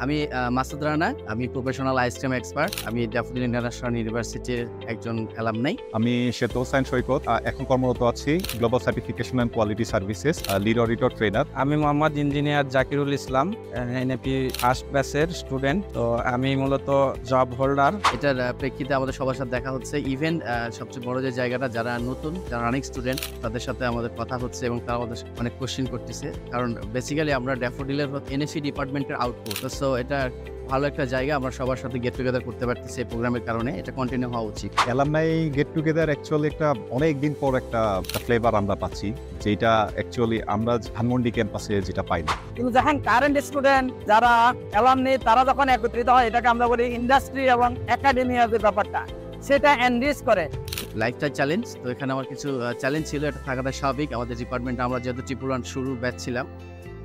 আমি মাসুদ রানা, আমি professional ice cream expert. আমি ড্যাফোডিল ইন্টারন্যাশনাল ইউনিভার্সিটির একজন অ্যালামনাই। আমি শ্বেত হোসেন সৈকত, এখন কর্মরত আছি global certification and quality services, lead auditor trainer. আমি মোহাম্মদ ইঞ্জিনিয়ার জাকিরুল ইসলাম, এনএপি ফার্স্ট ব্যাচের স্টুডেন্ট। তো আমি মূলত জব হোল্ডার। এটার প্রেক্ষিতে আমাদের সবার সাথে দেখা হচ্ছে। ইভেন সবচেয়ে বড় যে জায়গাটা, যারা নতুন, যারা রানিং স্টুডেন্ট, তাদের সাথে আমাদের কথা হচ্ছে এবং তারা আমাদের অনেক কোশ্চেন করতেছে। কারণ বেসিক্যালি আমরা ড্যাফোডিলের এনএফি ডিপার্টমেন্টের আউটপুট। সো এটা ভালো একটা জায়গা, আমরা সবার সাথে গেট টুগেদার করতে পারতেছি এই প্রোগ্রামের কারণে। এটা কন্টিনিউ হওয়া উচিত। অ্যালামনাই গেট টুগেদার অ্যাকচুয়ালি একটা অনেক দিন পর একটা ফ্লেভার আমরা পাচ্ছি, যেটা অ্যাকচুয়ালি আমরা ধানমন্ডি ক্যাম্পাসে যেটা পাই না। কিন্তু যখন কারেন্ট স্টুডেন্ট যারা অ্যালামনি তারা যখন একত্রিত হয়, এটাকে আমরা বলি ইন্ডাস্ট্রি এবং একাডেমিয়ার যে ব্যাপারটা, সেটা এনরিচ করে। Lifetime challenge. তো এখানে আমার কিছু চ্যালেঞ্জ ছিল, এটা থাকাটা স্বাভাবিক। আমাদের ডিপার্টমেন্টে আমরা যেহেতু ট্রিপুল1 শুরু ব্যাচ ছিলাম,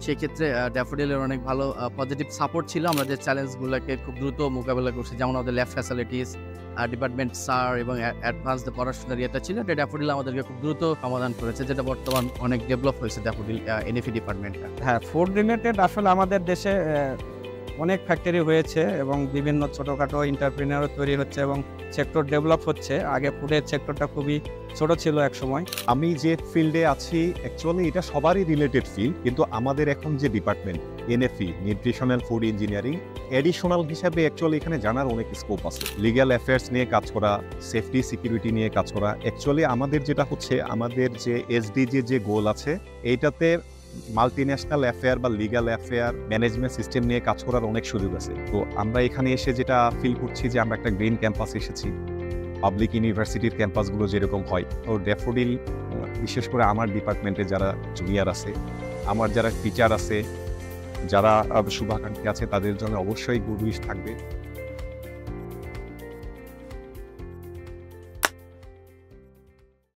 সেক্ষেত্রে ড্যাফোডিলের অনেক ভালো পজিটিভ সাপোর্ট ছিল। আমরা যে চ্যালেঞ্জগুলোকে খুব দ্রুত মোকাবেলা করছি, যেমন আমাদের ল্যাব ফ্যাসিলিটিস, ডিপার্টমেন্ট স্যার এবং অ্যাডভান্স যে পড়াশোনার ইয়েটা ছিল, এটা ড্যাফোডিল আমাদেরকে খুব দ্রুত সমাধান করেছে, যেটা বর্তমান অনেক ডেভেলপ হয়েছে ড্যাফোডিল এনএফি ডিপার্টমেন্টটা। হ্যাঁ, ফুড রিলেটেড আসলে আমাদের দেশে অনেক ফ্যাক্টরি হয়েছে এবং বিভিন্ন ছোটোখাটো এন্টারপ্রেনিয়রও তৈরি হচ্ছে এবং সেক্টর ডেভেলপ হচ্ছে। আগে ফুডের সেক্টরটা খুবই ছোট ছিল এক সময়। আমি যে ফিল্ডে আছি অ্যাকচুয়ালি এটা সবারই রিলেটেড ফিল্ড, কিন্তু আমাদের এখন যে department NFE, nutritional food engineering, additional হিসাবে অ্যাকচুয়ালি এখানে জানার অনেক স্কোপ আছে। লিগ্যাল অ্যাফেয়ার্স নিয়ে কাজ করা, সেফটি সিকিউরিটি নিয়ে কাজ করা। অ্যাকচুয়ালি আমাদের যেটা হচ্ছে, আমাদের যে এসডিজি যে গোল আছে, এইটাতে মাল্টিন্যাশনাল অ্যাফেয়ার বা লিগ্যাল অ্যাফেয়ার ম্যানেজমেন্ট সিস্টেম নিয়ে কাজ করার অনেক সুযোগ আছে। তো আমরা এখানে এসে যেটা ফিল করছি যে আমরা একটা গ্রিন ক্যাম্পাসে এসেছি, পাবলিক ইউনিভার্সিটির ক্যাম্পাসগুলো যেরকম হয়। তো ড্যাফোডিল, বিশেষ করে আমার ডিপার্টমেন্টে যারা জুনিয়র আছে, আমার যারা টিচার আছে, যারা শুভাকাঙ্ক্ষী আছে, তাদের জন্য অবশ্যই গুড উইশ থাকবে।